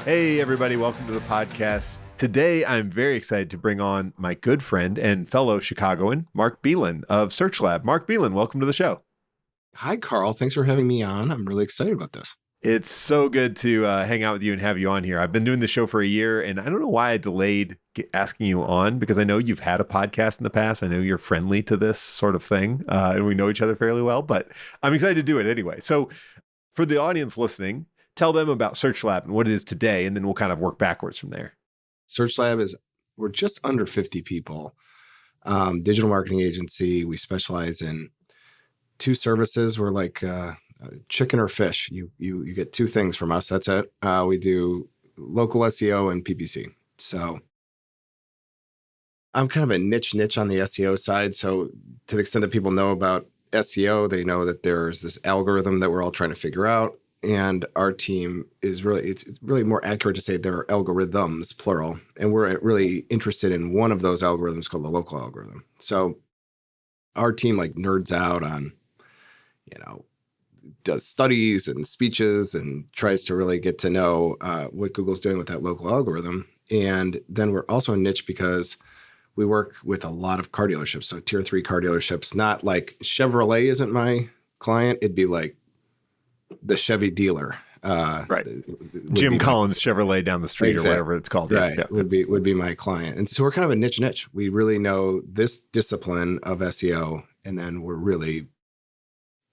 Hey, everybody, welcome to the podcast. Today, I'm very excited to bring on my good friend and fellow Chicagoan, Mark Bealin of SearchLab. Mark Bealin, welcome to the show. Hi, Karl. Thanks for having me on. I'm really excited about this. It's so good to hang out with you and have you on here. I've been doing the show for a year, and I don't know why I delayed asking you on, because I know you've had a podcast in the past. I know you're friendly to this sort of thing, and we know each other fairly well, but I'm excited to do it anyway. So for the audience listening, tell them about SearchLab and what it is today, and then we'll kind of work backwards from there. SearchLab we're just under 50 people. Digital marketing agency. We specialize in two services. We're like chicken or fish. You get two things from us. That's it. We do local SEO and PPC. So I'm kind of a niche on the SEO side. So to the extent that people know about SEO, they know that there's this algorithm that we're all trying to figure out. And our team is really, it's really more accurate to say there are algorithms, plural. And we're really interested in one of those algorithms called the local algorithm. So our team like nerds out on, does studies and speeches and tries to really get to know what Google's doing with that local algorithm. And then we're also a niche because we work with a lot of car dealerships. So tier 3 car dealerships, not like Chevrolet isn't my client. It'd be like the Chevy dealer. Right. Jim Collins Chevrolet down the street, exactly, or whatever it's called. Right. Yeah. Would be my client. And so we're kind of a niche. We really know this discipline of SEO. And then we're really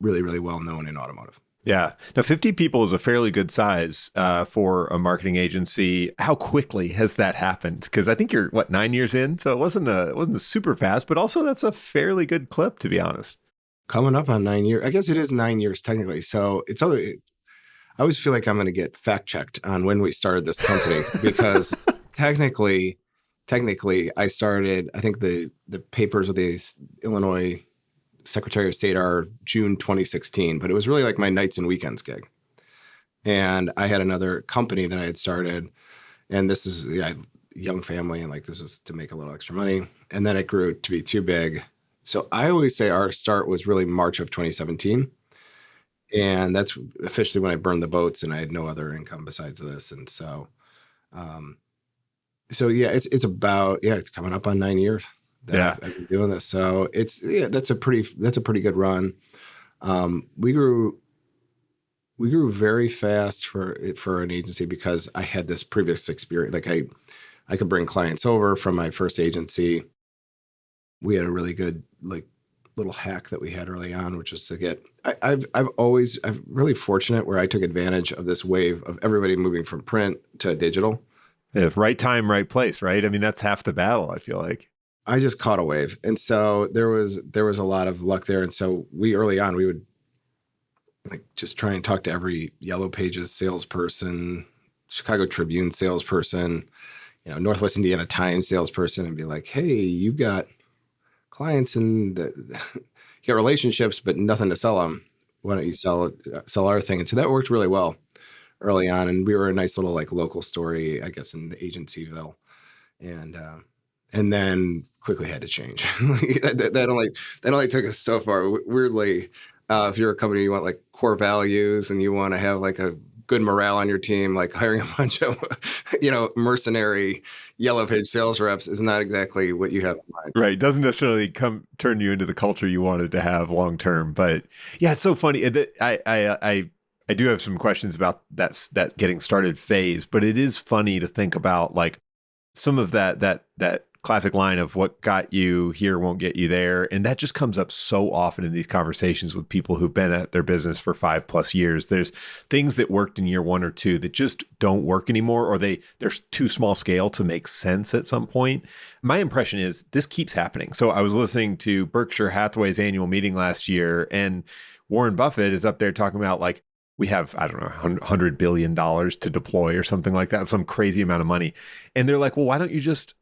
well known in automotive. Yeah. Now, 50 people is a fairly good size for a marketing agency. How quickly has that happened? Because I think you're, 9 years in? So it wasn't super fast, but also that's a fairly good clip, to be honest. Coming up on 9 years. I guess it is 9 years technically. So it's always, I always feel like I'm going to get fact checked on when we started this company because technically I started, I think the papers with the Illinois Secretary of State are June 2016, but it was really like my nights and weekends gig. And I had another company that I had started, and this is a young family, and like this was to make a little extra money. And then it grew to be too big. So I always say our start was really March of 2017. And that's officially when I burned the boats and I had no other income besides this. And so, it's coming up on 9 years. I've been doing this. So that's a pretty good run. We grew very fast for an agency because I had this previous experience. Like I could bring clients over from my first agency. We had a really good like little hack that we had early on, which is to get. I'm really fortunate where I took advantage of this wave of everybody moving from print to digital. Yeah, right time, right place, right? I mean, that's half the battle, I feel like. I just caught a wave. And so there was a lot of luck there. And so early on, we would like just try and talk to every Yellow Pages salesperson, Chicago Tribune salesperson, Northwest Indiana Times salesperson, and be like, hey, you've got clients and you got relationships, but nothing to sell them. Why don't you sell our thing? And so that worked really well early on. And we were a nice little like local story, I guess, in the agencyville. And then quickly had to change. that only took us so far. Weirdly, if you're a company, you want like core values and you want to have like a good morale on your team, like hiring a bunch of, mercenary Yellow Page sales reps is not exactly what you have in mind. Right. It doesn't necessarily turn you into the culture you wanted to have long term. But yeah, it's so funny. I do have some questions about that getting started phase, but it is funny to think about like some of that classic line of what got you here won't get you there. And that just comes up so often in these conversations with people who've been at their business for 5+ years. There's things that worked in year 1 or 2 that just don't work anymore, or they're too small scale to make sense at some point. My impression is this keeps happening. So I was listening to Berkshire Hathaway's annual meeting last year, and Warren Buffett is up there talking about like, we have, I don't know, $100 billion to deploy or something like that, some crazy amount of money. And they're like, well, why don't you just,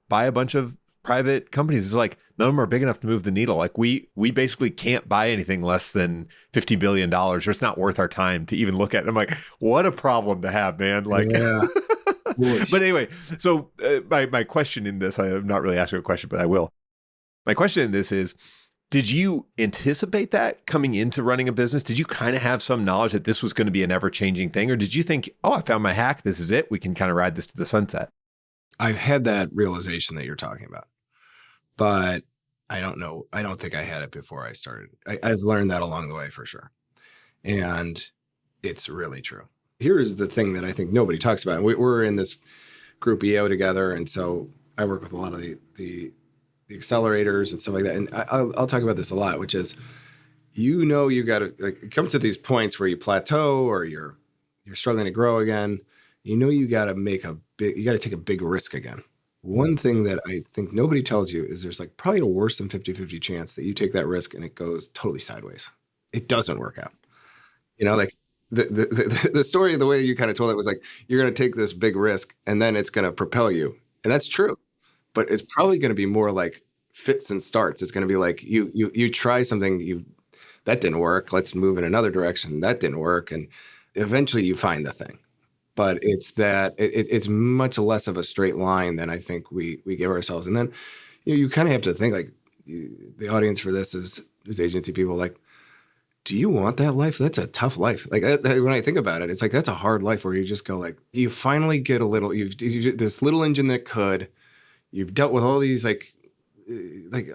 buy a bunch of private companies? It's like, none of them are big enough to move the needle. Like we basically can't buy anything less than $50 billion, or it's not worth our time to even look at it. I'm like, what a problem to have, man. Like, yeah. But anyway, so my question in this, I am not really asking a question, but I will. My question in this is, Did you anticipate that coming into running a business? Did you kind of have some knowledge that this was going to be an ever-changing thing? Or did you think, oh, I found my hack. This is it. We can kind of ride this to the sunset? I've had that realization that you're talking about, but I don't know. I don't think I had it before I started. I've learned that along the way for sure. And it's really true. Here is the thing that I think nobody talks about. We're in this group EO together. And so I work with a lot of the accelerators and stuff like that. And I'll talk about this a lot, which is, you got to, like, it comes to these points where you plateau or you're struggling to grow again. You got to take a big risk again. One thing that I think nobody tells you is there's like probably a worse than 50-50 chance that you take that risk and it goes totally sideways. It doesn't work out. Like the story, the way you kind of told it was like, you're going to take this big risk and then it's going to propel you. And that's true, but it's probably going to be more like fits and starts. It's going to be like you try something, that didn't work. Let's move in another direction. That didn't work. And eventually you find the thing. But it's much less of a straight line than I think we give ourselves. And then you kind of have to think, like, the audience for this is agency people. Like, do you want that life? That's a tough life. Like, when I think about it, it's like that's a hard life where you just go, like, you finally get a little, this little engine that you've dealt with all these like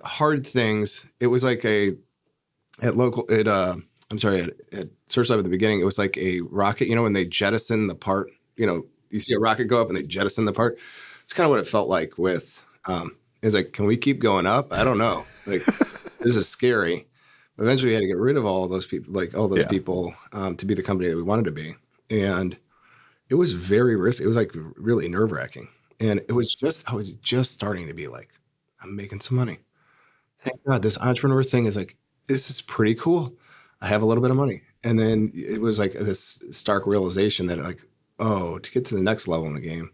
hard things. It was like at SearchLab at the beginning, it was like a rocket, when they jettison the part, you see a rocket go up and they jettison the part. It's kind of what it felt like with, it's like, can we keep going up? I don't know. Like, this is scary. Eventually we had to get rid of all those people, people, to be the company that we wanted to be. And it was very risky. It was like really nerve wracking. And I was just starting to be like, I'm making some money. Thank God this entrepreneur thing is like, this is pretty cool. I have a little bit of money. And then it was like this stark realization that, like, oh, to get to the next level in the game.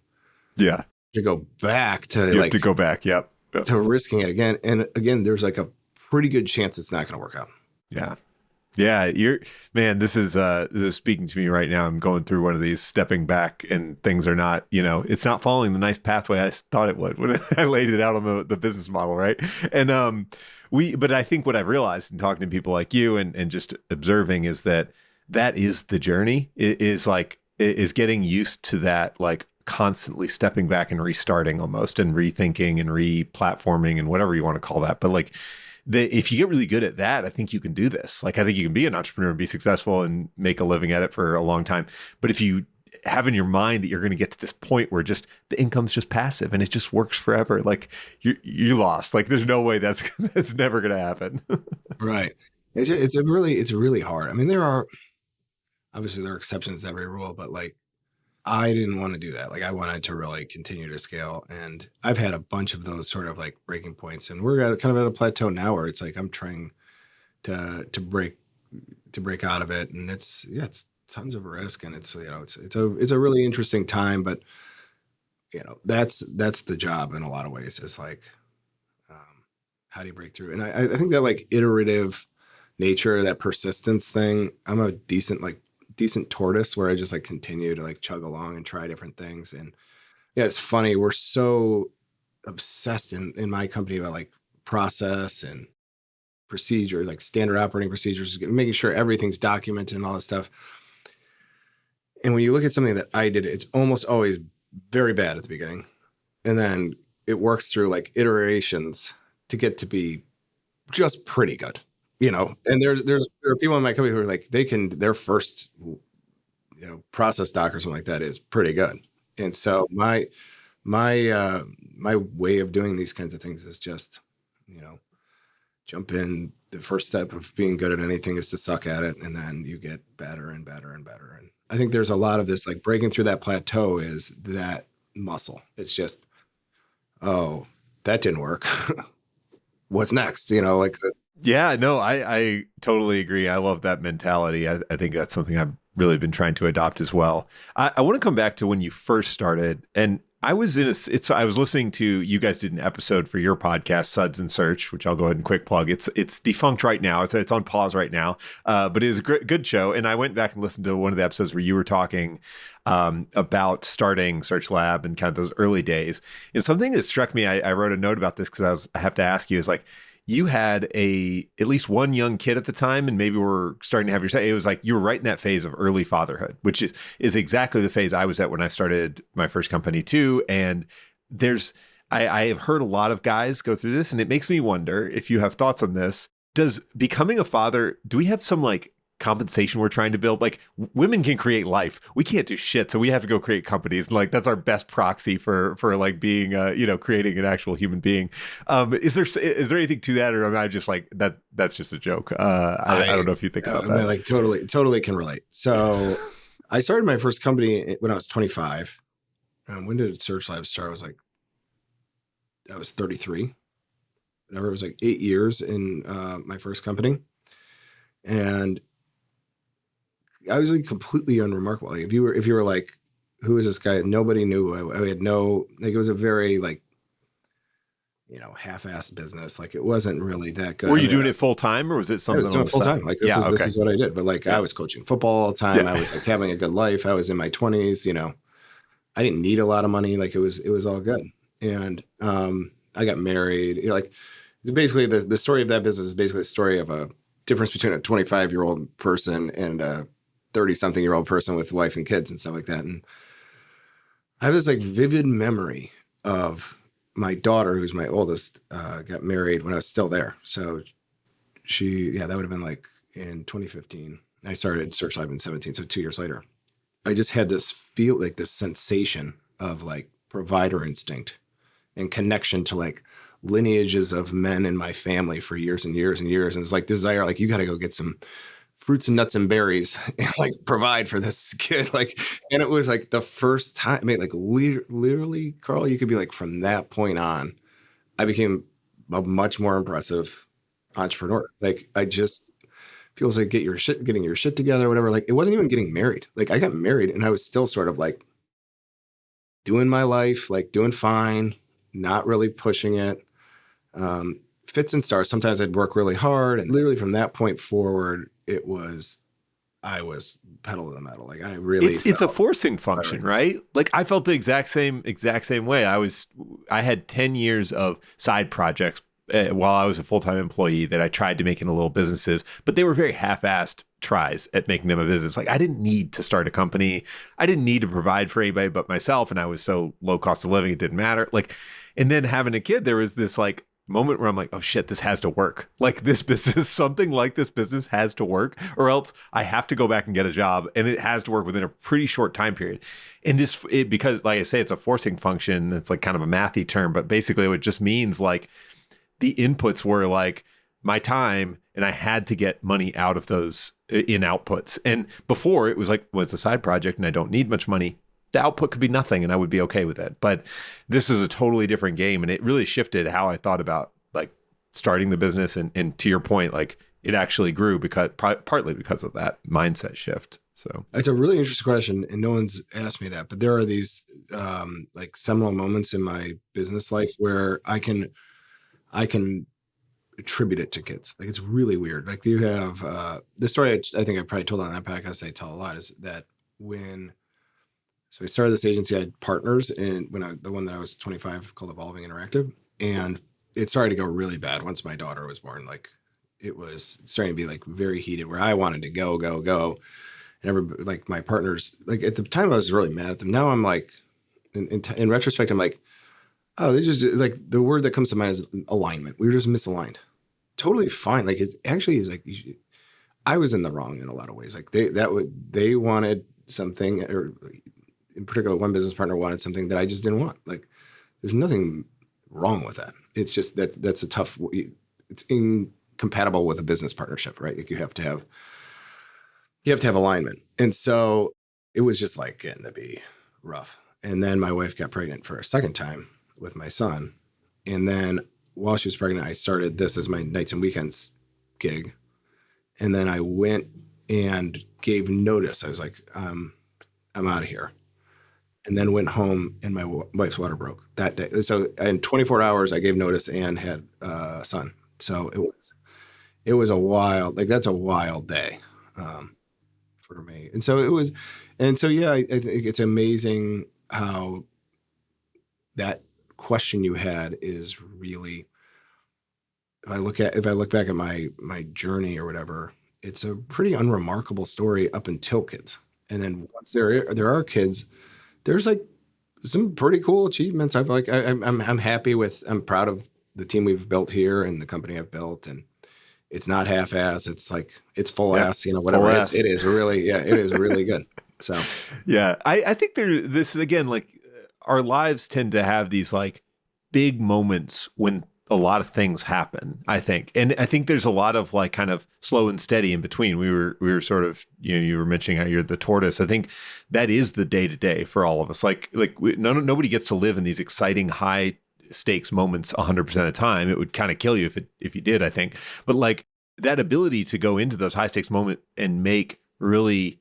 Yeah. To go back to you have to go back. Yep. To risking it again. And again, there's like a pretty good chance it's not going to work out. Yeah. Yeah. This is speaking to me right now. I'm going through one of these, stepping back, and things are not, it's not following the nice pathway I thought it would when I laid it out on the business model. Right. And, but I think what I've realized in talking to people like you and just observing is that is the journey. It is getting used to that, like, constantly stepping back and restarting almost, and rethinking and re-platforming and whatever you want to call that. But like, if you get really good at that, I think you can do this. Like, I think you can be an entrepreneur and be successful and make a living at it for a long time. But if you have in your mind that you're going to get to this point where just the income's just passive and it just works forever, like, you lost. Like, there's no way that's never going to happen. Right. It's really hard. I mean, there are exceptions to every rule, but like, I didn't want to do that. Like, I wanted to really continue to scale. And I've had a bunch of those sort of like breaking points, and we're kind of at a plateau now where it's like, I'm trying to break out of it. And it's tons of risk, and it's a really interesting time, but that's the job in a lot of ways. It's like, how do you break through? And I think that, like, iterative nature, that persistence thing, I'm a decent tortoise where I just like continue to like chug along and try different things. And yeah, it's funny. We're so obsessed in my company about like process and procedure, like standard operating procedures, making sure everything's documented and all this stuff. And when you look at something that I did, it's almost always very bad at the beginning. And then it works through like iterations to get to be just pretty good. And there are people in my company who are like, their first, process doc or something like that is pretty good. And so my way of doing these kinds of things is just, jump in. The first step of being good at anything is to suck at it. And then you get better and better and better. And I think there's a lot of this, like, breaking through that plateau is that muscle. It's just, oh, that didn't work. What's next? Yeah, no, I totally agree. I love that mentality. I think that's something I've really been trying to adopt as well. I want to come back to when you first started, and I was listening to, you guys did an episode for your podcast, Suds and Search, which I'll go ahead and quick plug. It's defunct right now. It's on pause right now, but it is a good show. And I went back and listened to one of the episodes where you were talking about starting SearchLab and kind of those early days. And something that struck me, I wrote a note about this because I have to ask you, is like, you had at least one young kid at the time, and maybe we're starting to have your, it was like you were right in that phase of early fatherhood, which is exactly the phase I was at when I started my first company too. And there's, I have heard a lot of guys go through this, and it makes me wonder if you have thoughts on this. Does becoming a father, do we have some like compensation we're trying to build? Like women can create life, we can't do shit, so we have to go create companies, and like that's our best proxy for like being creating an actual human being. Is there anything to that, or am I just like that's just a joke? I don't know if you think about I mean, that. like totally can relate. So I started my first company when I was 25. When did SearchLab start? I was 33. Whatever, it was like 8 years in my first company, and I was like completely unremarkable. Like if you were like, who is this guy? Nobody knew. I had no, like, it was a very like, half-assed business. Like it wasn't really that good. Were I you mean, doing it full time, or was it I was something on doing the full side? time. Like Yeah, this okay. is what I did. But like I Yeah, was coaching football all the time. I yeah. was like having a good life. I was in my 20s. I didn't need a lot of money. Like it was all good. And I got married. Like it's basically the story of that business is basically the story of a difference between a 25-year-old person and a 30-something-year-old person with wife and kids and stuff like that. And I have this like vivid memory of my daughter, who's my oldest, got married when I was still there. So that would have been like in 2015. I started SearchLab in 17, so 2 years later. I just had this sensation of like provider instinct and connection to like lineages of men in my family for years and years and years. And it's like desire, like you got to go get some fruits and nuts and berries and like provide for this kid. Like, and it was like the first time, I mean, like literally, Karl, you could be like, from that point on, I became a much more impressive entrepreneur. Like people say, getting your shit together, whatever. Like it wasn't even getting married. Like I got married and I was still sort of like doing my life, like doing fine, not really pushing it. Fits and starts. Sometimes I'd work really hard. And literally from that point forward, I was pedal to the metal. Like I really It's a felt forcing function, right? Like I felt the exact same way. I had 10 years of side projects while I was a full-time employee that I tried to make into little businesses, but they were very half-assed tries at making them a business. Like I didn't need to start a company. I didn't need to provide for anybody but myself, and I was so low cost of living it didn't matter. Like, and then having a kid, there was this like moment where I'm like, oh shit, this has to work. Like this business, something like this business has to work, or else I have to go back and get a job, and it has to work within a pretty short time period. And because like I say, it's a forcing function. It's like kind of a mathy term, but basically it just means like the inputs were like my time, and I had to get money out of those in outputs. And before it was like, well, it's a side project and I don't need much money. The output could be nothing and I would be okay with it. But this is a totally different game, and it really shifted how I thought about like starting the business. And to your point, like it actually grew because partly because of that mindset shift. So it's a really interesting question, and no one's asked me that. But there are these like seminal moments in my business life where I can attribute it to kids. Like it's really weird. Like you have the story I think I probably told on that podcast I tell a lot is that so I started this agency, I had partners in the one that I was 25 called Evolving Interactive. And it started to go really bad once my daughter was born. Like it was starting to be like very heated where I wanted to go. And everybody, like my partners, like at the time I was really mad at them. Now I'm like, in retrospect, I'm like, oh, they just like the word that comes to mind is alignment. We were just misaligned. Totally fine. Like it actually is like I was in the wrong in a lot of ways. Like they wanted something, or in particular, one business partner wanted something that I just didn't want. Like there's nothing wrong with that. It's just that's a tough. It's incompatible with a business partnership, right? Like you have to have alignment. And so it was just like getting to be rough. And then my wife got pregnant for a second time with my son. And then while she was pregnant, I started this as my nights and weekends gig. And then I went and gave notice. I was like, I'm out of here. And then went home and my wife's water broke that day. So in 24 hours, I gave notice and had a son. So it was a wild, like that's a wild day for me. Yeah, I think it's amazing how that question you had is really if I look back at my journey or whatever, it's a pretty unremarkable story up until kids. And then once there are kids, there's like some pretty cool achievements. I'm happy with, I'm proud of the team we've built here and the company I've built, and it's not half-ass. It's like, it's full Yep. ass, you know, Full whatever. ass. It is really, yeah, it is really good. So Yeah. I think this is again, like our lives tend to have these like big moments when a lot of things happen, I think. And I think there's a lot of like kind of slow and steady in between. We were sort of, you were mentioning how you're the tortoise. I think that is the day to day for all of us. Nobody gets to live in these exciting high stakes moments 100% of the time. It would kind of kill you if you did, I think. But like that ability to go into those high stakes moments and make really,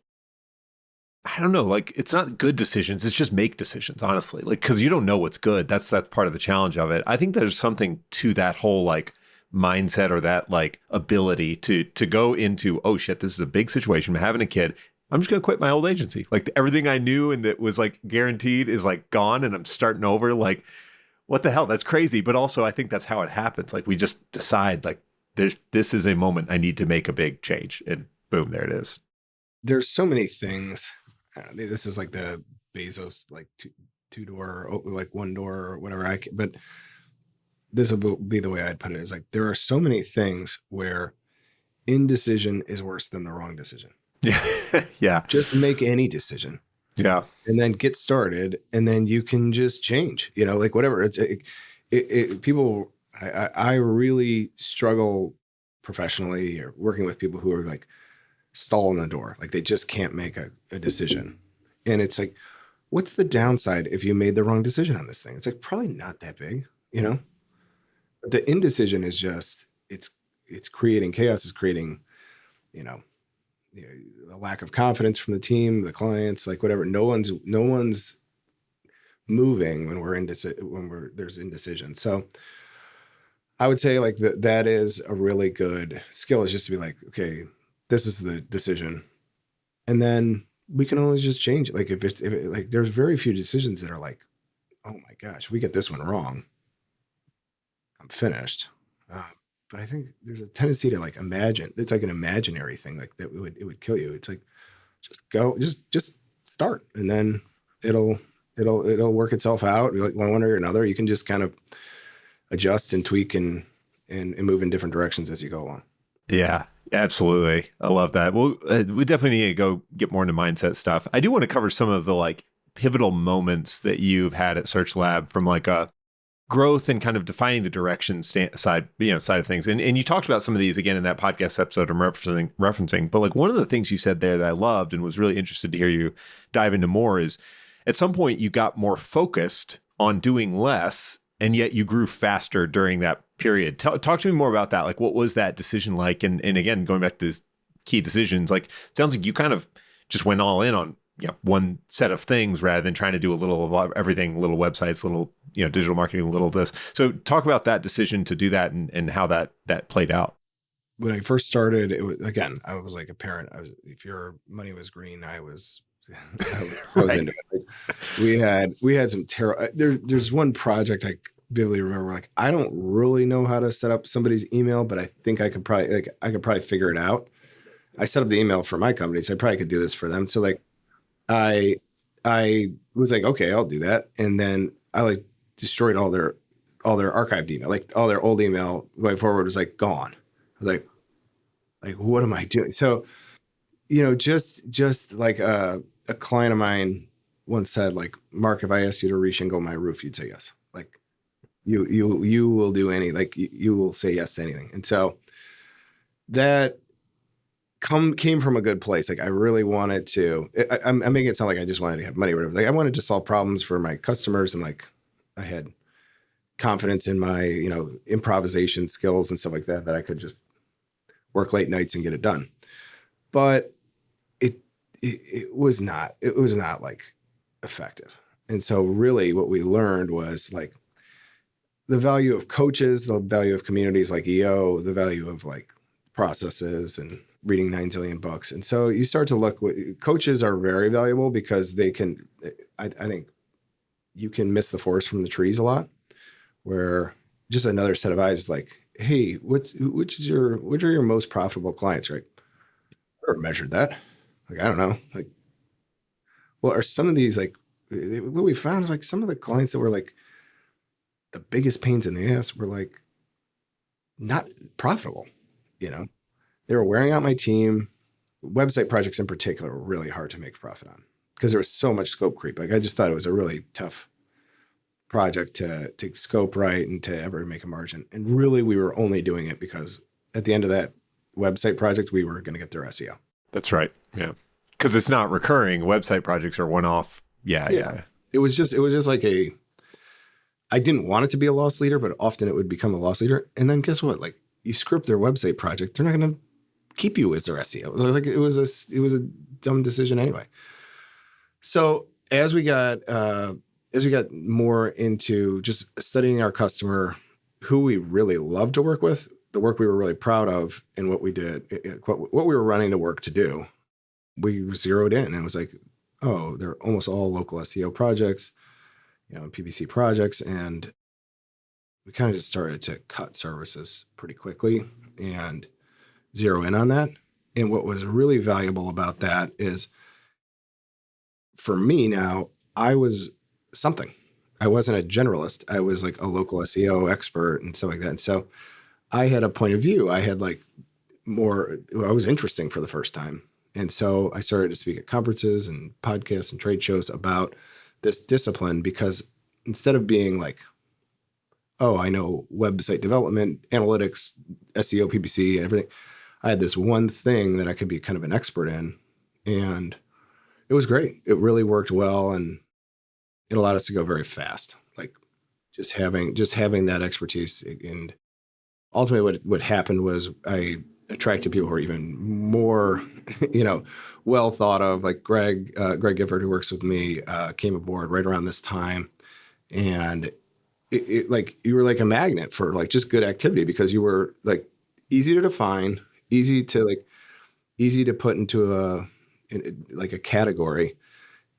I don't know, like it's not good decisions, it's just make decisions, honestly. Like cuz you don't know what's good. That's part of the challenge of it. I think there's something to that whole like mindset or that like ability to go into, oh shit, this is a big situation. I'm having a kid. I'm just going to quit my old agency. Like everything I knew and that was like guaranteed is like gone and I'm starting over. Like what the hell? That's crazy. But also I think that's how it happens. Like we just decide like this is a moment I need to make a big change and boom, there it is. there's so many things. I don't know, this is like the Bezos, like two door, like one door or whatever. But this will be the way I'd put it, is like, there are so many things where indecision is worse than the wrong decision. Yeah. Yeah. Just make any decision Yeah. and then get started, and then you can just change, you know, like whatever. People, I really struggle professionally or working with people who are like stalling the door. Like they just can't make a decision. And it's like, what's the downside if you made the wrong decision on this thing? It's like, probably not that big, you know? But the indecision is just, it's creating chaos, it's creating, you know, a lack of confidence from the team, the clients, like whatever. No one's moving when there's indecision. So I would say like that is a really good skill, is just to be like, okay, this is the decision. And then we can always just change it. Like like there's very few decisions that are like, oh my gosh, we get this one wrong, I'm finished. Uh, but I think there's a tendency to like imagine. It's like an imaginary thing, like that it would kill you. It's like, just go, just start, and then it'll it'll work itself out. Like one way or another, you can just kind of adjust and tweak and move in different directions as you go along. Yeah, absolutely. I love that. Well, we definitely need to go get more into mindset stuff. I do want to cover some of the like pivotal moments that you've had at SearchLab from like a growth and kind of defining the direction side, side of things. And you talked about some of these again in that podcast episode I'm referencing. But like one of the things you said there that I loved and was really interested to hear you dive into more is at some point you got more focused on doing less and yet you grew faster during that period. Talk to me more about that. Like what was that decision like? And again, going back to these key decisions, like it sounds like you kind of just went all in on one set of things rather than trying to do a little of everything, little websites, little, digital marketing, a little of this. So talk about that decision to do that and how that played out. When I first started, it was, again, I was like a parent. If your money was green, I was Right. into it. Like, we had some terrible, there's one project I vividly remember, like, I don't really know how to set up somebody's email, but I think I could probably figure it out. I set up the email for my company, so I probably could do this for them. So like, I was like, okay, I'll do that. And then I like destroyed all their archived email, like all their old email going forward was like gone. I was like, what am I doing? So, just like a client of mine once said, like, Mark, if I asked you to reshingle my roof, you'd say yes. Like you will do like you will say yes to anything. And so that came from a good place. Like I really wanted to, I'm making it sound like I just wanted to have money or whatever. Like I wanted to solve problems for my customers, and like I had confidence in my, improvisation skills and stuff like that I could just work late nights and get it done. But it was not like effective. And so really what we learned was like the value of coaches, the value of communities like EO, the value of like processes and reading 9 zillion books. And so you start to look, coaches are very valuable because they can, I think you can miss the forest from the trees a lot, where just another set of eyes, like hey, which are your most profitable clients, right? I never measured that. Like, I don't know. Like, well, are some of these like what we found is like some of the clients that were like the biggest pains in the ass were like not profitable, you know? They were wearing out my team. Website projects in particular were really hard to make profit on because there was so much scope creep. Like I just thought it was a really tough project to scope right and to ever make a margin. And really we were only doing it because at the end of that website project, we were going to get their SEO. That's right. Yeah. Because it's not recurring. Website projects are one off. Yeah. Yeah. Yeah. It was just like I didn't want it to be a loss leader, but often it would become a loss leader. And then guess what? Like you script their website project, they're not going to keep you as their SEO. So like it was a dumb decision anyway. So as we got more into just studying our customer, who we really love to work with, the work we were really proud of, and what we did, what we were running the work to do, we zeroed in and it was like, oh, they're almost all local SEO projects, PPC projects, and we kind of just started to cut services pretty quickly and zero in on that. And what was really valuable about that is for me now, I was something. I wasn't a generalist. I was like a local SEO expert and stuff like that. And so I had a point of view. I had like I was interesting for the first time. And so I started to speak at conferences and podcasts and trade shows about this discipline because instead of being like, oh, I know website development, analytics, SEO, PPC, and everything, I had this one thing that I could be kind of an expert in. And it was great. It really worked well. And it allowed us to go very fast. Like just having that expertise. And ultimately what happened was I attracted people who are even more, well thought of, like Greg Gifford, who works with me, came aboard right around this time. And it like, you were like a magnet for like just good activity because you were like easy to define, easy to put into a category.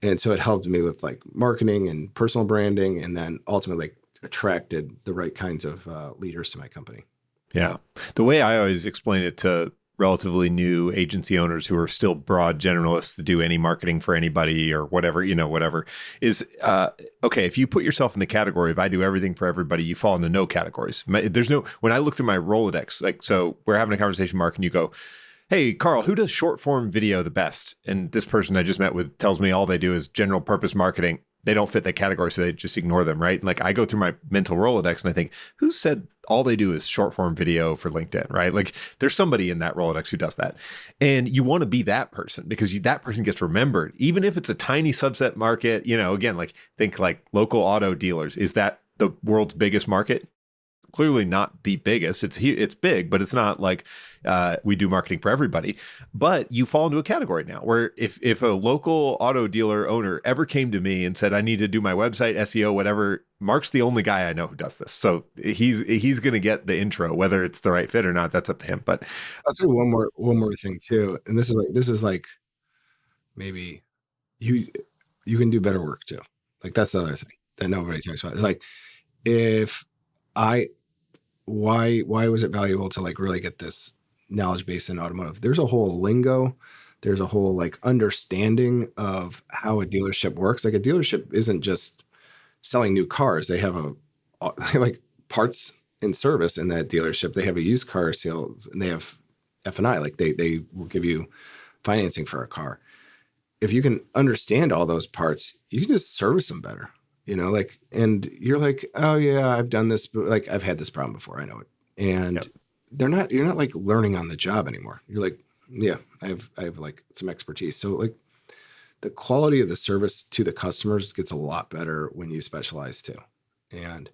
And so it helped me with like marketing and personal branding, and then ultimately like, attracted the right kinds of leaders to my company. Yeah. The way I always explain it to relatively new agency owners who are still broad generalists that do any marketing for anybody or whatever, whatever is, okay, if you put yourself in the category of I do everything for everybody, you fall into no categories. When I look through my Rolodex, like, so we're having a conversation, Mark, and you go, hey, Karl, who does short form video the best? And this person I just met with tells me all they do is general purpose marketing. They don't fit that category, so they just ignore them, right? And like I go through my mental Rolodex and I think, who said all they do is short form video for LinkedIn, right? Like there's somebody in that Rolodex who does that. And you want to be that person because that person gets remembered, even if it's a tiny subset market, again, like think like local auto dealers. Is that the world's biggest market? Clearly not the biggest. It's big, but it's not like we do marketing for everybody. But you fall into a category now where if a local auto dealer owner ever came to me and said, I need to do my website, SEO, whatever, Mark's the only guy I know who does this. So he's going to get the intro, whether it's the right fit or not. That's up to him. But I'll say one more thing too. And this is like maybe you can do better work too. Like that's the other thing that nobody talks about. It's like if I why was it valuable to like really get this knowledge base in automotive? There's a whole lingo, there's a whole like understanding of how a dealership works. Like a dealership isn't just selling new cars. They have like parts and service in that dealership. They have a used car sales and they have F&I. Like they will give you financing for a car. If you can understand all those parts, you can just service them better. And you're like, oh yeah, I've done this, but like I've had this problem before. I know it. And yep. You're not like learning on the job anymore. You're like, yeah, I have like some expertise. So like the quality of the service to the customers gets a lot better when you specialize too. And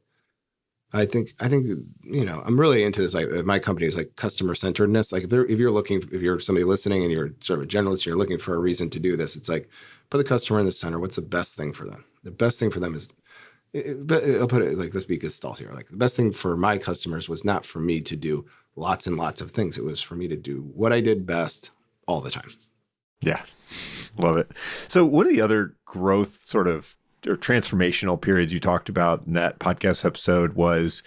I think, I'm really into this. Like my company is like customer centeredness. Like if you're somebody listening and you're sort of a generalist, and you're looking for a reason to do this. It's like, put the customer in the center. What's the best thing for them? The best thing for them is, but I'll put it like, let's be gestalt here. Like the best thing for my customers was not for me to do lots and lots of things. It was for me to do what I did best all the time. Yeah. Love it. So one of the other growth sort of or transformational periods you talked about in that podcast episode was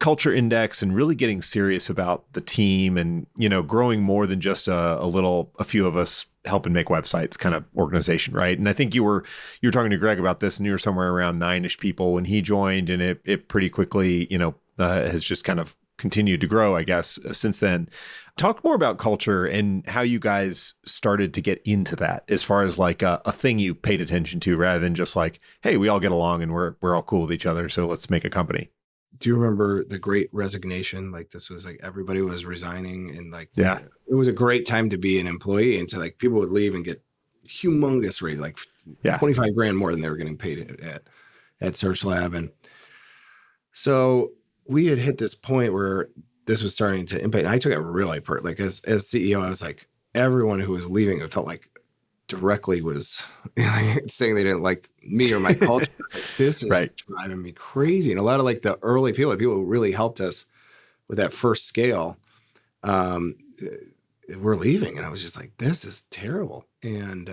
culture index and really getting serious about the team and, growing more than just a few of us helping make websites kind of organization, right? And I think you were talking to Greg about this, and you were somewhere around 9-ish people when he joined, and it pretty quickly, has just kind of continued to grow, I guess, since then. Talk more about culture and how you guys started to get into that as far as like a thing you paid attention to rather than just like, hey, we all get along and we're all cool with each other, so let's make a company. Do you remember the Great Resignation? Like this was like everybody was resigning, and like Yeah. it was a great time to be an employee. And so like people would leave and get humongous raise, like Yeah. 25 grand more than they were getting paid at SearchLab. And so we had hit this point where this was starting to impact. And I took it really like as CEO, I was like, everyone who was leaving, it felt like directly was saying they didn't like me or my culture. Like, this is Right. driving me crazy. And a lot of like the early people who really helped us with that first scale, were leaving. And I was just like, this is terrible. And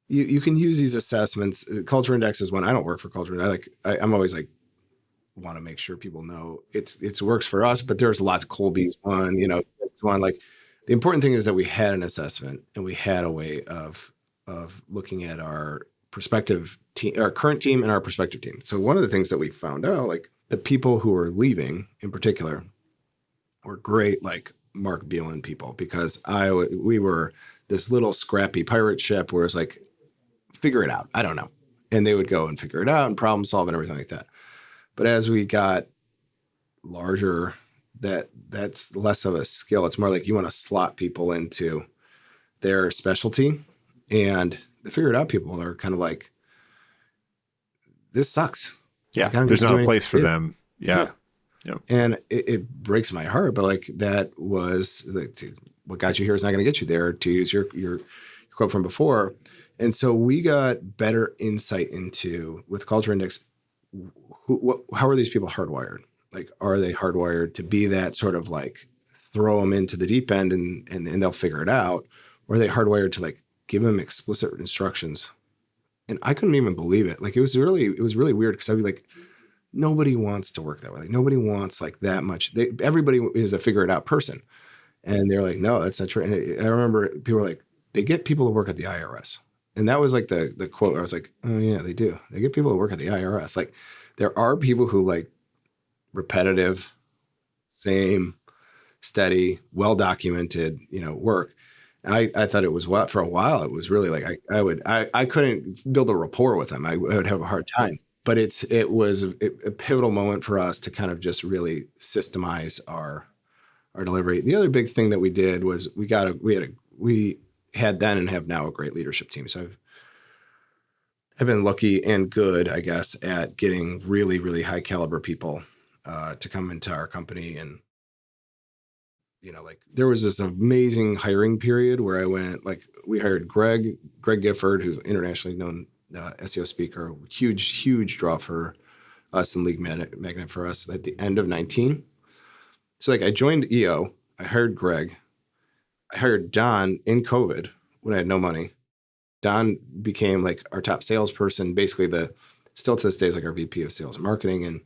you can use these assessments. Culture index is one. I don't work for culture. I'm always like, want to make sure people know it's works for us, but there's lots of Colby's one, it's one. Like the important thing is that we had an assessment and we had a way of looking at our prospective team, our current team and our prospective team. So one of the things that we found out, like the people who were leaving in particular were great, like Mark Bealin people, because we were this little scrappy pirate ship where it's like, figure it out. I don't know. And they would go and figure it out and problem solve and everything like that. But as we got larger, that's less of a skill. It's more like you want to slot people into their specialty. And the figured out people are kind of like, this sucks. Yeah. Like, There's not a place for them. Yeah. Yeah. And it breaks my heart. But like that was like, what got you here is not going to get you there, to use your quote from before. And so we got better insight into, with Culture Index, how are these people hardwired? Like, are they hardwired to be that sort of like throw them into the deep end and they'll figure it out? Or are they hardwired to like give them explicit instructions? And I couldn't even believe it. Like, it was really weird, because I'd be like, nobody wants to work that way. Like, nobody wants like that much. Everybody is a figure it out person. And they're like, no, that's not true. And I remember people were like, they get people to work at the IRS. And that was like the quote where I was like, oh yeah, they do. They get people to work at the IRS. Like, there are people who like repetitive, same, steady, well-documented, work. And I thought it was for a while, it was really like, I couldn't build a rapport with them. I would have a hard time, but it was a pivotal moment for us to kind of just really systemize our delivery. The other big thing that we did was we had then and have now a great leadership team. So I've been lucky and good, I guess, at getting really, really high caliber people to come into our company. And, like there was this amazing hiring period where we hired Greg Gifford, who's internationally known SEO speaker, huge draw for us and league magnet for us at the end of 19. So like I joined EO, I hired Greg, I hired Don in COVID when I had no money. Don became like our top salesperson, basically still to this day is like our VP of sales and marketing.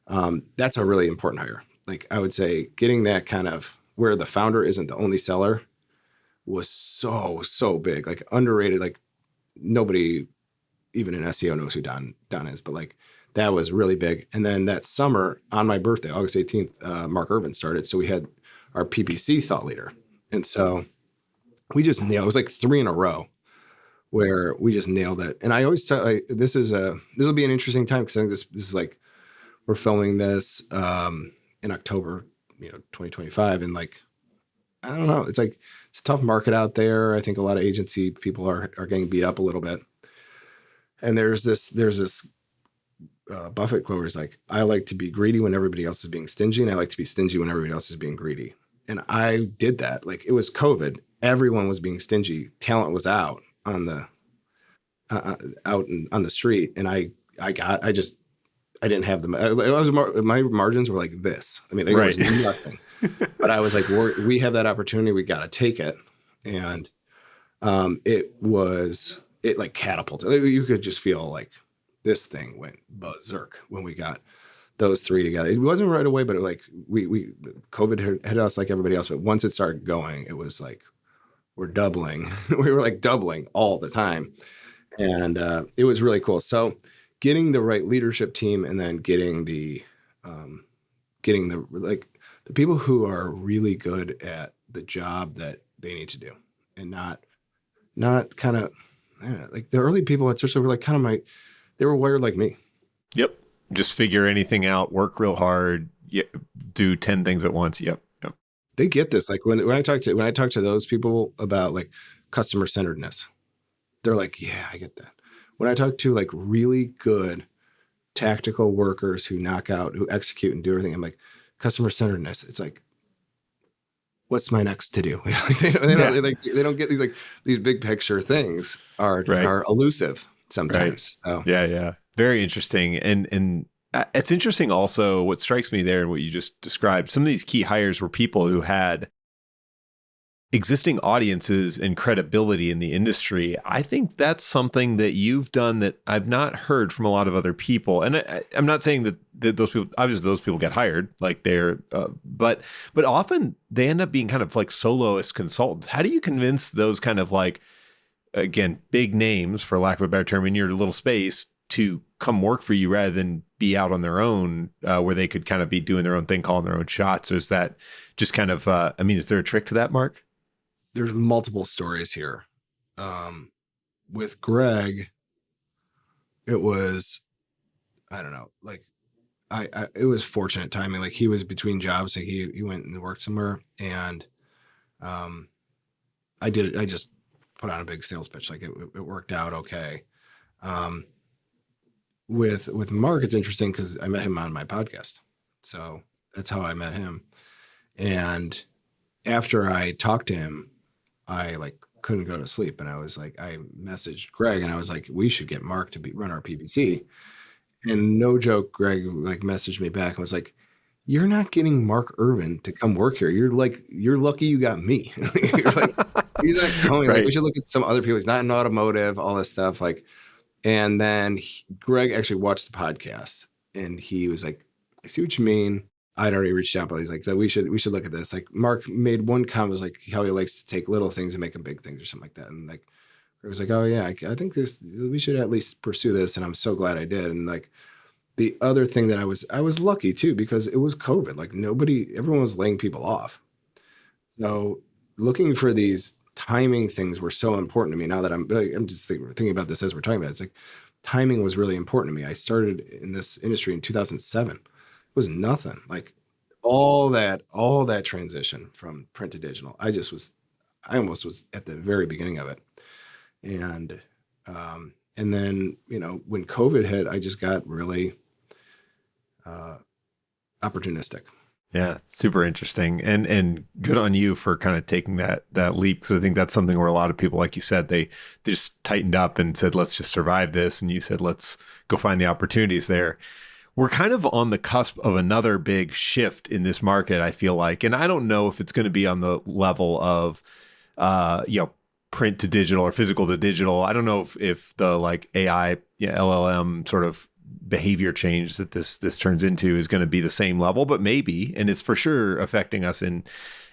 And that's a really important hire. Like I would say getting that kind of where the founder isn't the only seller was so big, like underrated. Like nobody even in SEO knows who Don is, but like that was really big. And then that summer on my birthday, August 18th, Mark Urban started. So we had our PPC thought leader. And so we just nailed, it was like 3 in a row where we just nailed it. And I always tell, this will be an interesting time, because I think this is like, we're filming this in October, 2025. And like, I don't know, it's like, it's a tough market out there. I think a lot of agency people are getting beat up a little bit. And there's this Buffett quote where it's like, I like to be greedy when everybody else is being stingy, and I like to be stingy when everybody else is being greedy. And I did that. Like, it was COVID. Everyone was being stingy. Talent was out on the on the street, and I didn't have them. My margins were like this. I mean, there was nothing. But I was like, we have that opportunity. We got to take it. And it like catapulted. You could just feel like this thing went berserk when we got those three together. It wasn't right away, but we COVID hit us like everybody else. But once it started going, it was like we're doubling. We were like doubling all the time, and it was really cool. So getting the right leadership team, and then getting the the people who are really good at the job that they need to do, and not kind of like the early people at SearchLab were like kind of they were wired like me. Yep. Just figure anything out, work real hard, do 10 things at once. Yep. Yep. They get this. Like when I talk to those people about like customer centeredness, they're like, yeah, I get that. When I talk to like really good tactical workers who knock out, who execute and do everything, I'm like, customer centeredness. It's like, what's my next to do? They don't get these big picture things are elusive sometimes. Right. So. Yeah. Yeah. Very interesting. And it's interesting also what strikes me there and what you just described. Some of these key hires were people who had existing audiences and credibility in the industry. I think that's something that you've done that I've not heard from a lot of other people. And I'm not saying that those people, obviously those people get hired, like but often they end up being kind of like soloist consultants. How do you convince those kind of like, again, big names, for lack of a better term, in your little space to come work for you rather than be out on their own, where they could kind of be doing their own thing, calling their own shots? Or is that just kind of, is there a trick to that, Mark? There's multiple stories here. With Greg, it was, I don't know, like it was fortunate timing. Like he was between jobs. Like he went and worked somewhere, and I did it. I just put on a big sales pitch. Like it worked out okay. With Mark, it's interesting because I met him on my podcast. So that's how I met him. And after I talked to him, I like couldn't go to sleep. And I was like, I messaged Greg and I was like, we should get Mark to run our PPC. And no joke, Greg like messaged me back and was like, you're not getting Mark Irvin to come work here. You're lucky you got me. You're like, he's not coming. Right. Like we should look at some other people. He's not in automotive, all this stuff. Like, and then Greg actually watched the podcast and he was like, I see what you mean. I'd already reached out, but he's like, we should look at this. Like Mark made one comment, was like how he likes to take little things and make them big things or something like that. And like, it was like, oh yeah, I think we should at least pursue this. And I'm so glad I did. And like the other thing that I was lucky too, because it was COVID, like everyone was laying people off. So looking for these timing things were so important to me. Now that I'm just thinking about this as we're talking about it, it's like timing was really important to me. I started in this industry in 2007. It was nothing. Like all that transition from print to digital. I almost was at the very beginning of it. And then, when COVID hit, I just got really opportunistic. Yeah, super interesting, and good on you for kind of taking that leap, because I think that's something where a lot of people, like you said, they just tightened up and said, let's just survive this, and you said, let's go find the opportunities there. We're kind of on the cusp of another big shift in this market, I feel like, and I don't know if it's going to be on the level of, print to digital or physical to digital. I don't know if the like AI, LLM sort of behavior change that this turns into is going to be the same level, but maybe, and it's for sure affecting us in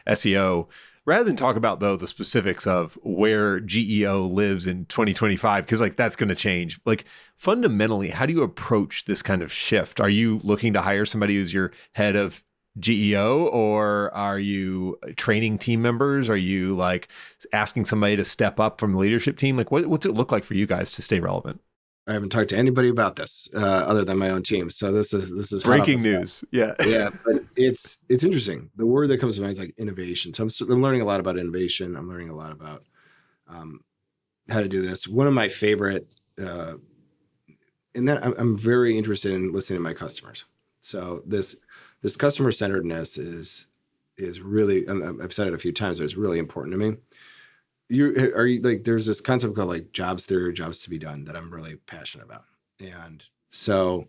SEO. Rather than talk about though the specifics of where GEO lives in 2025, because like that's going to change. Like fundamentally, how do you approach this kind of shift? Are you looking to hire somebody who's your head of GEO, or are you training team members? Are you like asking somebody to step up from the leadership team? Like what's it look like for you guys to stay relevant? I haven't talked to anybody about this other than my own team. So this is breaking news. Yeah. Yeah. But it's interesting. The word that comes to mind is like innovation. So I'm learning a lot about innovation. I'm learning a lot about how to do this. One of my favorite, and then I'm very interested in listening to my customers. So this customer centeredness is really, and I've said it a few times, but it's really important to me. Are you like, there's this concept called like jobs theory, jobs to be done, that I'm really passionate about. And so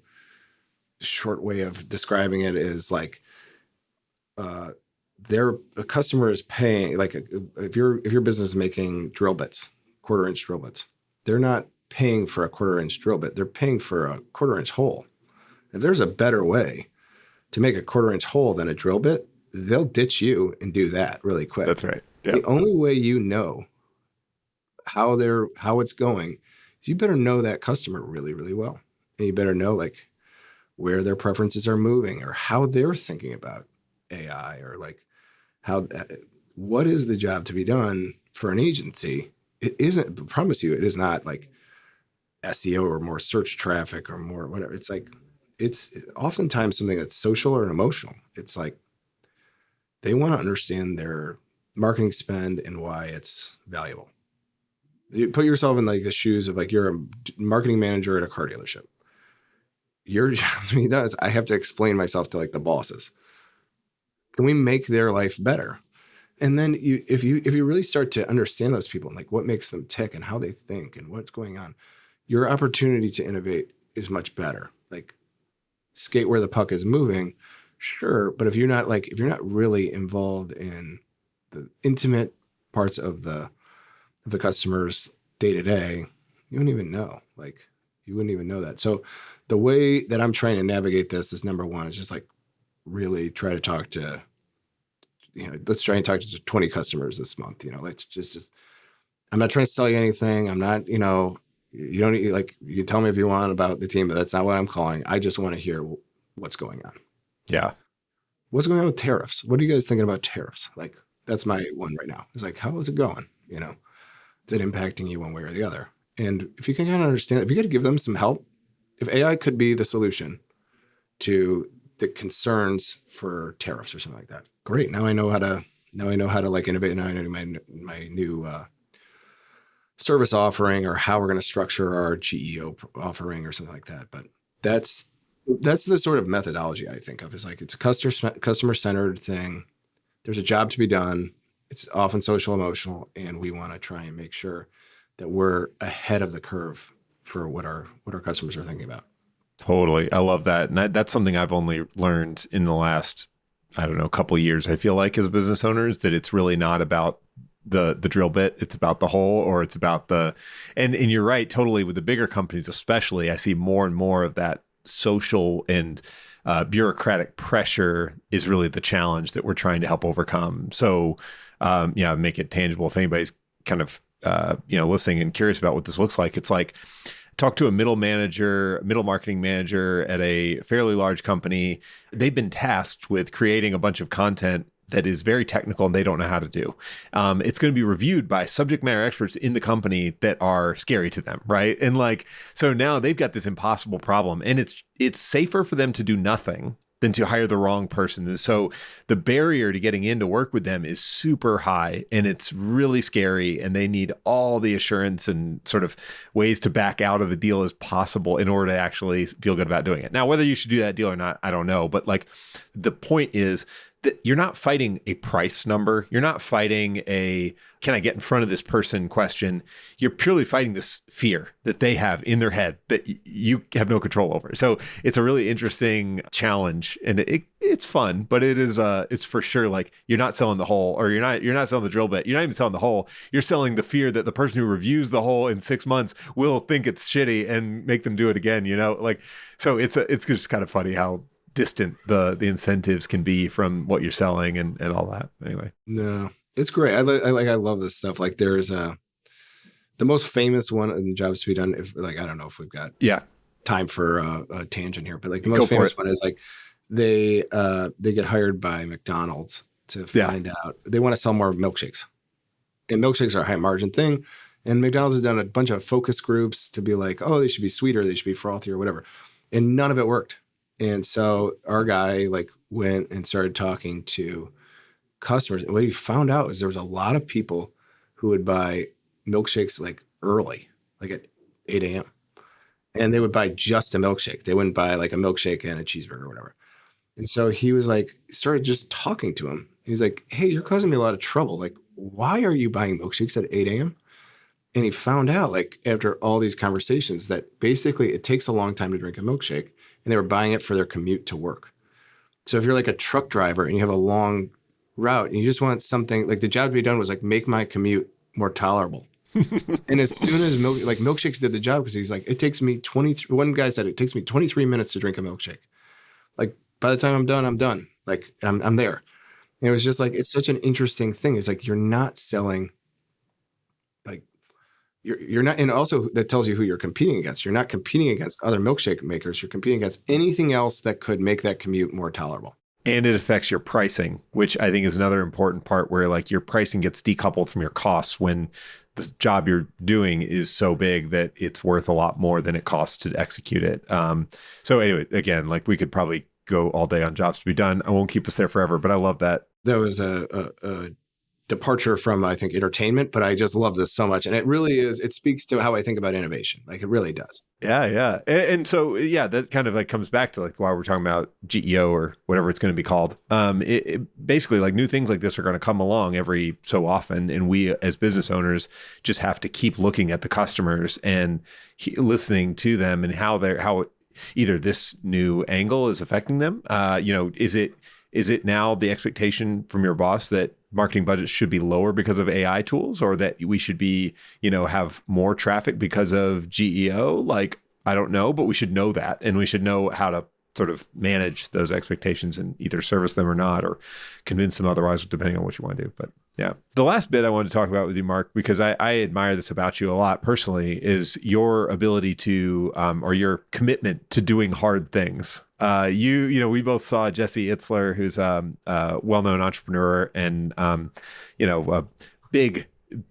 short way of describing it is like, a customer is paying, like if your business is making drill bits, 1/4 inch drill bits, they're not paying for a 1/4 inch drill bit. They're paying for a 1/4 inch hole. If there's a better way to make a 1/4 inch hole than a drill bit, they'll ditch you and do that really quick. That's right. Yeah. The only way you know how it's going is you better know that customer really, really well. And you better know like where their preferences are moving or how they're thinking about AI or like how what is the job to be done for an agency. It isn't, I promise you, it is not like SEO or more search traffic or more whatever. It's like, it's oftentimes something that's social or emotional. It's like they want to understand their marketing spend and why it's valuable. You put yourself in like the shoes of like you're a marketing manager at a car dealership. Your job to me does, I have to explain myself to like the bosses. Can we make their life better? And then if you really start to understand those people and like what makes them tick and how they think and what's going on, your opportunity to innovate is much better. Like skate where the puck is moving, sure, but if you're not really involved in the intimate parts of the customer's day to day, you wouldn't even know. Like you wouldn't even know that. So the way that I'm trying to navigate this is number one is just like really try to talk to, let's try and talk to 20 customers this month. Let's just, I'm not trying to sell you anything. I'm not, you don't need, like, you tell me if you want about the team, but that's not what I'm calling. I just want to hear what's going on. Yeah. What's going on with tariffs? What are you guys thinking about tariffs? Like, that's my one right now. It's like, how is it going? Is it impacting you one way or the other? And if you can kind of understand, if you got to give them some help, if AI could be the solution to the concerns for tariffs or something like that, great. Now I know how to like innovate. Now I know my new service offering or how we're going to structure our GEO offering or something like that. But that's the sort of methodology I think of. Is like it's a customer centered thing. There's a job to be done. It's often social emotional, and we want to try and make sure that we're ahead of the curve for what our customers are thinking about. Totally. I love that. And that's something I've only learned in the last, I don't know, couple of years, I feel like, as a business owner, is that it's really not about the drill bit. It's about the hole, or it's about and you're right, totally. With the bigger companies, especially, I see more and more of that social and bureaucratic pressure is really the challenge that we're trying to help overcome. So, make it tangible. If anybody's kind of, listening and curious about what this looks like, it's like, talk to a middle marketing manager at a fairly large company. They've been tasked with creating a bunch of content that is very technical and they don't know how to do. It's going to be reviewed by subject matter experts in the company that are scary to them, right? And like, so now they've got this impossible problem, and it's safer for them to do nothing than to hire the wrong person. And so the barrier to getting in to work with them is super high, and it's really scary, and they need all the assurance and sort of ways to back out of the deal as possible in order to actually feel good about doing it. Now, whether you should do that deal or not, I don't know. But like, the point is that you're not fighting a price number. You're not fighting a, can I get in front of this person question. You're purely fighting this fear that they have in their head that you have no control over. So it's a really interesting challenge, and it's fun, but it's for sure like you're not selling the hole, or you're not selling the drill bit. You're not even selling the hole. You're selling the fear that the person who reviews the hole in 6 months will think it's shitty and make them do it again, like, so it's just kind of funny how distant the incentives can be from what you're selling and all that. Anyway. No, it's great. I love this stuff. Like there's the most famous one in jobs to be done. If like, I don't know if we've got time for a tangent here, but like the most famous one is like they get hired by McDonald's to find out they want to sell more milkshakes, and milkshakes are a high margin thing. And McDonald's has done a bunch of focus groups to be like, oh, they should be sweeter, they should be frothier, or whatever. And none of it worked. And so our guy like went and started talking to customers. And what he found out is there was a lot of people who would buy milkshakes like early, like at 8 a.m. And they would buy just a milkshake. They wouldn't buy like a milkshake and a cheeseburger or whatever. And so he was like, started just talking to him. He was like, hey, you're causing me a lot of trouble. Like, why are you buying milkshakes at 8 a.m.? And he found out like after all these conversations that basically it takes a long time to drink a milkshake. And they were buying it for their commute to work. So if you're like a truck driver and you have a long route and you just want something like the job to be done was like make my commute more tolerable. And as soon as milkshakes did the job, because he's like, it takes me 23, one guy said, it takes me 23 minutes to drink a milkshake. Like by the time I'm done, I'm done. Like I'm there. And it was just like, it's such an interesting thing. It's like, you're not selling, like you're not, and also that tells you who you're competing against. You're not competing against other milkshake makers. You're competing against anything else that could make that commute more tolerable. And it affects your pricing, which I think is another important part where like your pricing gets decoupled from your costs when the job you're doing is so big that it's worth a lot more than it costs to execute it. So anyway, again, like we could probably go all day on jobs to be done. I won't keep us there forever, but I love that. That was a departure from, I think, entertainment, but I just love this so much. And it really is, it speaks to how I think about innovation. Like it really does. Yeah, yeah. And so, yeah, that kind of like comes back to like why we're talking about GEO or whatever it's going to be called. Basically like new things like this are going to come along every so often. And we as business owners just have to keep looking at the customers and listening to them and how either this new angle is affecting them. Is it now the expectation from your boss that marketing budgets should be lower because of AI tools, or that we should be, have more traffic because of GEO? Like, I don't know, but we should know that, and we should know how to sort of manage those expectations and either service them or not, or convince them otherwise, depending on what you want to do. But yeah, the last bit I wanted to talk about with you, Mark, because I admire this about you a lot personally, is your ability to, or your commitment to doing hard things. We both saw Jesse Itzler, who's a well-known entrepreneur and, a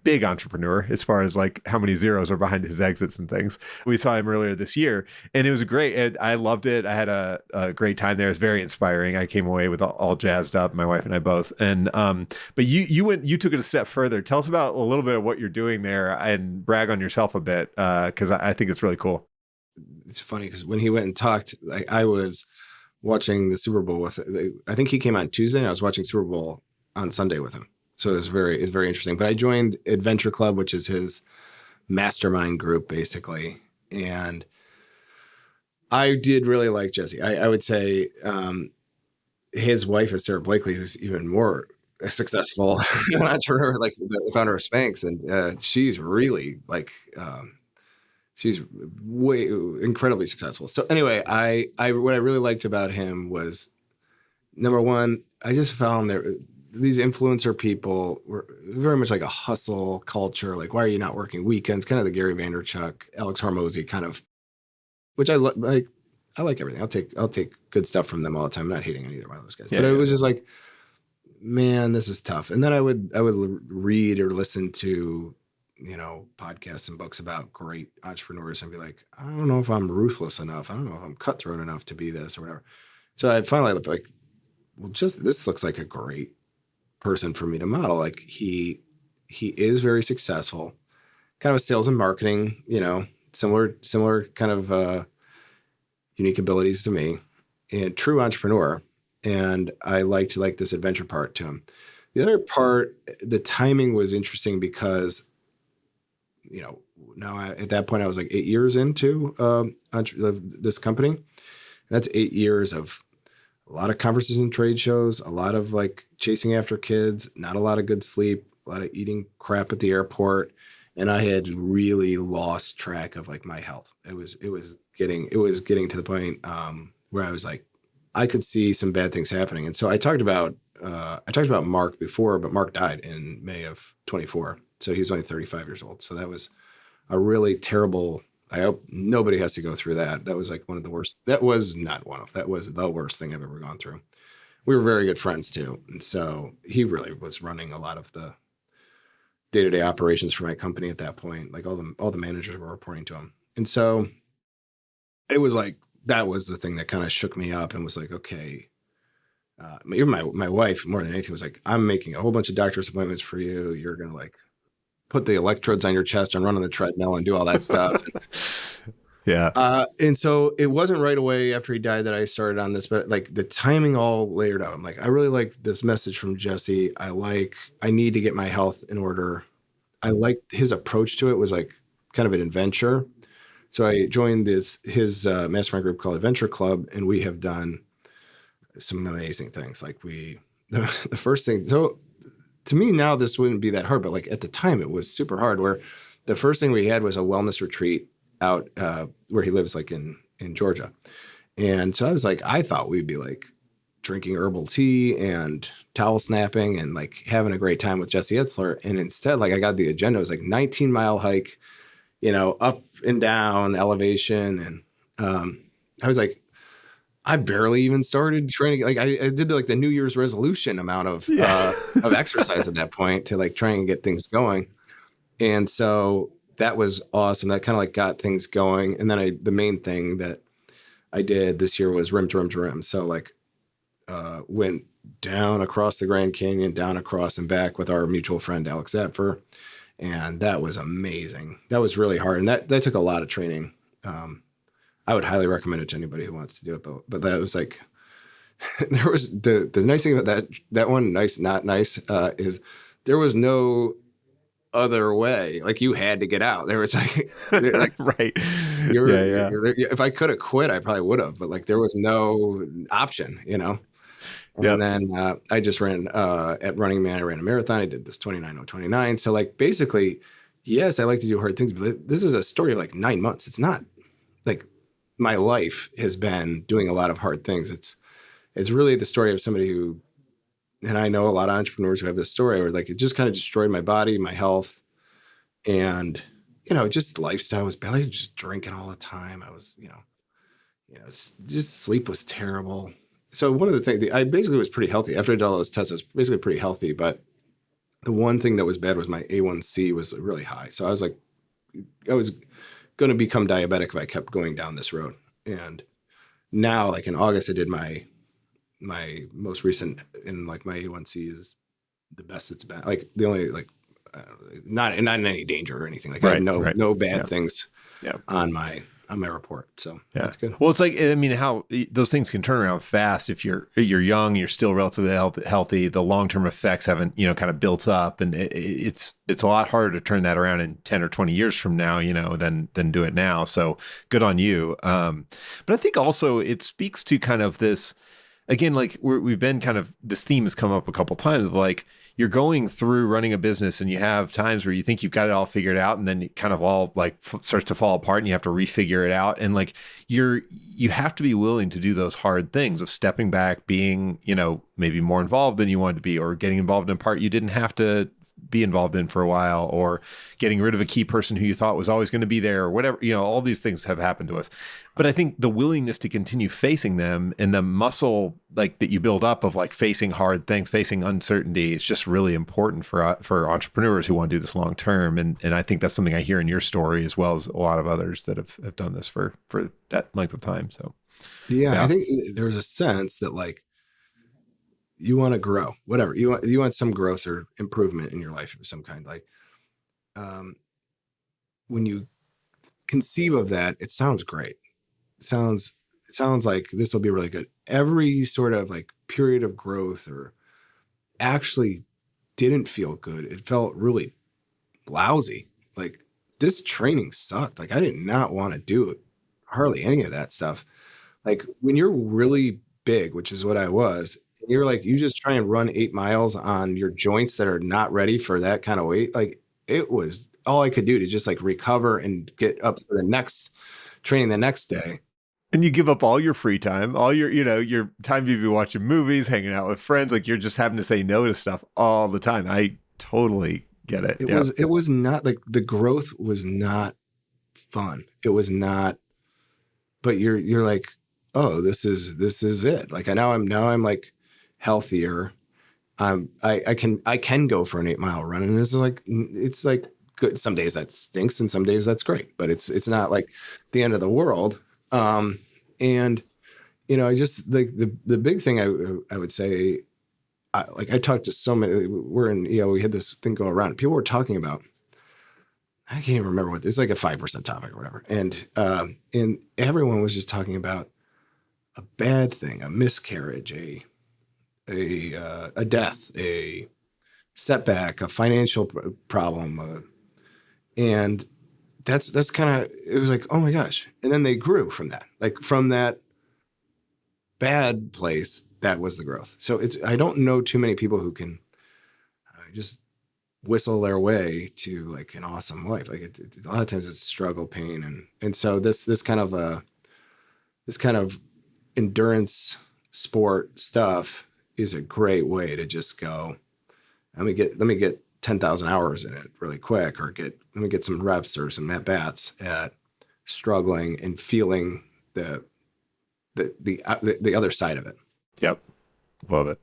big entrepreneur as far as like how many zeros are behind his exits and things. We saw him earlier this year and it was great. I loved it. I had a great time there. It was very inspiring. I came away with all jazzed up, my wife and I both. And, but you took it a step further. Tell us about a little bit of what you're doing there and brag on yourself a bit. Cause I think it's really cool. It's funny because when he went and talked, I was watching the Super Bowl with, I think he came on Tuesday and I was watching Super Bowl on Sunday with him. So it's very interesting. But I joined Adventure Club, which is his mastermind group, basically. And I did really like Jesse. I would say his wife is Sarah Blakely, who's even more successful entrepreneur, like the founder of Spanx. And she's really like, she's way incredibly successful. So anyway, I what I really liked about him was, number one, I just found there these influencer people were very much like a hustle culture. Like, why are you not working weekends? Kind of the Gary Vaynerchuk, Alex Hormozy kind of, which I like. I like everything. I'll take good stuff from them all the time. I'm not hating on either one of those guys, but it was just like, man, this is tough. And then I would read or listen to, podcasts and books about great entrepreneurs and be like, I don't know if I'm ruthless enough. I don't know if I'm cutthroat enough to be this or whatever. So I finally looked like, well, just this looks like a great person for me to model. Like he is very successful, kind of a sales and marketing, similar kind of unique abilities to me, and true entrepreneur. And I liked this adventure part to him. The other part, the timing was interesting because, now at that point I was like 8 years into this company. And that's 8 years of a lot of conferences and trade shows, a lot of like chasing after kids, not a lot of good sleep, a lot of eating crap at the airport. And I had really lost track of like my health. It was getting to the point where I was like, I could see some bad things happening. And so I talked about Mark before, but Mark died in May of 24. So he was only 35 years old. So that was a really terrible, I hope nobody has to go through that. That was like one of the worst. That was the worst thing I've ever gone through. We were very good friends too. And so he really was running a lot of the day-to-day operations for my company at that point. Like all the managers were reporting to him. And so it was like, that was the thing that kind of shook me up and was like, okay, even my wife more than anything was like, I'm making a whole bunch of doctor's appointments for you. You're going to like put the electrodes on your chest and run on the treadmill and do all that stuff. Yeah. And so it wasn't right away after he died that I started on this, but like the timing all layered out. I'm like, I really like this message from Jesse. I need to get my health in order. I liked his approach to it was like kind of an adventure. So I joined his mastermind group called Adventure Club, and we have done some amazing things. Like the first thing, so to me now this wouldn't be that hard, but like at the time it was super hard where the first thing we had was a wellness retreat out where he lives, like in Georgia. And so I was like, I thought we'd be like drinking herbal tea and towel snapping and like having a great time with Jesse Itzler. And instead, like I got the agenda, it was like 19-mile hike, up and down elevation. And I was like, I barely even started training. Like I did like the New Year's resolution amount Yeah. of exercise at that point to like try and get things going. And so that was awesome. That kind of like got things going. And then the main thing that I did this year was rim to rim to rim. So like went down across the Grand Canyon, down across and back with our mutual friend Alex Zepfer. And that was amazing. That was really hard. And that took a lot of training. I would highly recommend it to anybody who wants to do it. But that was like, there was the nice thing about that one, nice, not nice, is there was no other way. Like you had to get out. There was like Right. you're, Yeah. Yeah. if I could have quit, I probably would have, but like there was no option, And Yep. then I just ran at Running Man. I ran a marathon. I did this 29:29. So like basically, yes, I like to do hard things, but this is a story of like 9 months. It's not like my life has been doing a lot of hard things. It's really the story of somebody who, and I know a lot of entrepreneurs who have this story where like it just kind of destroyed my body, my health, and just lifestyle was bad. I was just drinking all the time. I was, it's just sleep was terrible. So one of the things I basically was pretty healthy after I did all those tests. I was basically pretty healthy, but the one thing that was bad was my A1C was really high. So I was like, I was going to become diabetic if I kept going down this road. And now, like in August, I did my most recent, and like my A1C is the best it's been. Like the only like not in any danger or anything. Like I have no bad things on my report. So that's good. Well, it's like, I mean, how those things can turn around fast if you're young, you're still relatively healthy. The long-term effects haven't, kind of built up, and it's a lot harder to turn that around in 10 or 20 years from now, than do it now. So good on you. But I think also it speaks to kind of this, again, like we've been kind of, this theme has come up a couple times of like, you're going through running a business and you have times where you think you've got it all figured out, and then it kind of all like starts to fall apart and you have to refigure it out. And like you have to be willing to do those hard things of stepping back, being, maybe more involved than you wanted to be, or getting involved in a part you didn't have to be involved in for a while, or getting rid of a key person who you thought was always going to be there, or whatever. All these things have happened to us. But I think the willingness to continue facing them, and the muscle like that you build up of like facing hard things, facing uncertainty, is just really important for entrepreneurs who want to do this long term. And I think that's something I hear in your story, as well as a lot of others that have done this for that length of time. So yeah, I think there's a sense that like you want to grow, whatever you want some growth or improvement in your life of some kind. Like when you conceive of that, it sounds great. It sounds like this will be really good. Every sort of like period of growth or actually didn't feel good. It felt really lousy. Like this training sucked. Like I did not want to do it, hardly any of that stuff. Like when you're really big, which is what I was, you're like, you just try and run 8 miles on your joints that are not ready for that kind of weight. Like it was all I could do to just like recover and get up for the next training the next day. And you give up all your free time, all your, your time you'd be watching movies, hanging out with friends. Like you're just having to say no to stuff all the time. I totally get it. It was not like the growth was not fun. It was not, but you're like, oh, this is it. Like now I'm like healthier. I can go for an 8-mile run, and it's like good. Some days that stinks, and some days that's great. But it's not like the end of the world. And I just like the big thing I would say, I talked to so many. We're in we had this thing go around. People were talking about. I can't even remember what it's like, a 5% topic or whatever, and everyone was just talking about a bad thing, a miscarriage, a death, a setback, a financial problem, and that's kind of, it was like, oh my gosh. And then they grew from that, like from that bad place, that was the growth. So I don't know too many people who can just whistle their way to like an awesome life. Like a lot of times it's struggle, pain, and so this kind of endurance sport stuff is a great way to just go, let me get 10,000 hours in it really quick, or let me get some reps or some at bats at struggling and feeling the other side of it. Yep. Love it.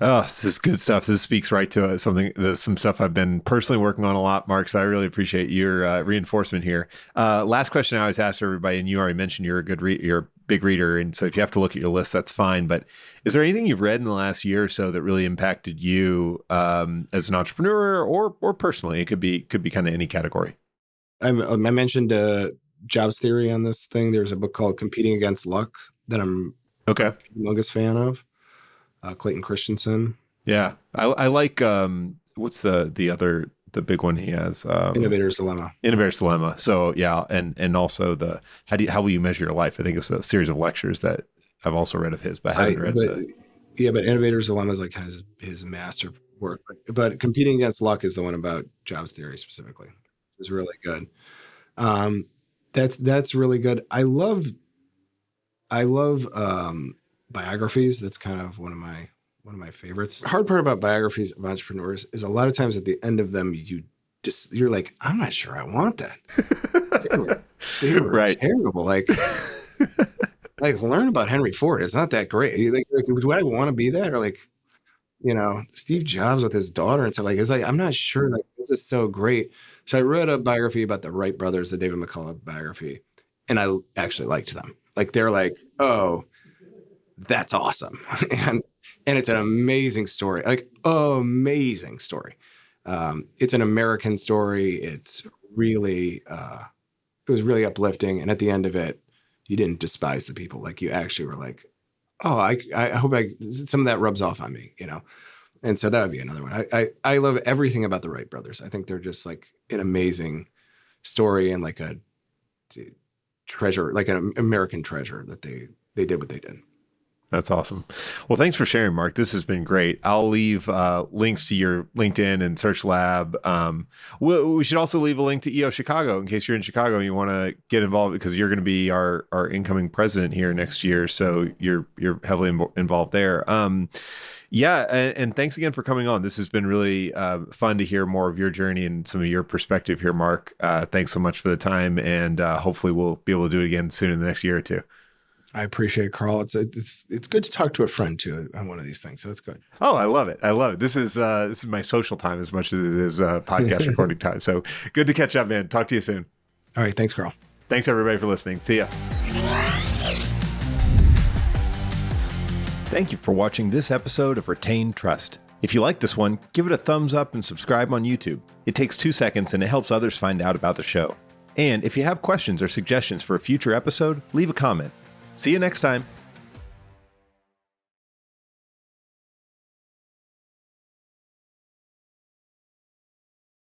Oh, this is good stuff. This speaks right to some stuff I've been personally working on a lot, Mark. So I really appreciate your reinforcement here. Last question I always ask everybody, and you already mentioned you're you're a big reader, and so if you have to look at your list, that's fine. But is there anything you've read in the last year or so that really impacted you as an entrepreneur or personally? It could be kind of any category. I mentioned jobs theory on this thing. There's a book called Competing Against Luck that I'm a humongous fan of. Clayton Christensen. Yeah. I like, what's the big one he has? Innovator's Dilemma. Innovator's Dilemma. So yeah. And also how will you measure your life? I think it's a series of lectures that I've also read of his, but I haven't read but Innovator's Dilemma is like kind of his master work. But Competing Against Luck is the one about jobs theory specifically. It's really good. That's really good. I love biographies. That's kind of one of my favorites. The hard part about biographies of entrepreneurs is a lot of times at the end of them, you're like, I'm not sure I want that. They were right. terrible. Like learn about Henry Ford. It's not that great. Like do I want to be that? Or like, Steve Jobs with his daughter and stuff. Like, it's like, I'm not sure, like, this is so great. So I read a biography about the Wright brothers, the David McCullough biography, and I actually liked them. Like, they're like, oh, that's awesome. and it's an amazing story, like amazing story. It's an American story. It's really, it was really uplifting. And at the end of it, you didn't despise the people. Like, you actually were like, oh, I hope some of that rubs off on me, And so that would be another one. I love everything about the Wright brothers. I think they're just like an amazing story and like a treasure, like an American treasure that they did what they did. That's awesome. Well, thanks for sharing, Mark. This has been great. I'll leave links to your LinkedIn and SearchLab. We should also leave a link to EO Chicago in case you're in Chicago and you want to get involved, because you're going to be our incoming president here next year. So you're heavily involved there. Yeah. And thanks again for coming on. This has been really fun to hear more of your journey and some of your perspective here, Mark. Thanks so much for the time. And hopefully we'll be able to do it again soon in the next year or two. I appreciate it, Karl. It's good to talk to a friend too on one of these things. So it's good. Oh, I love it. This is my social time as much as it is podcast recording time. So good to catch up, man. Talk to you soon. All right. Thanks, Karl. Thanks everybody for listening. See ya. Thank you for watching this episode of Retain Trust. If you like this one, give it a thumbs up and subscribe on YouTube. It takes 2 seconds and it helps others find out about the show. And if you have questions or suggestions for a future episode, leave a comment. See you next time.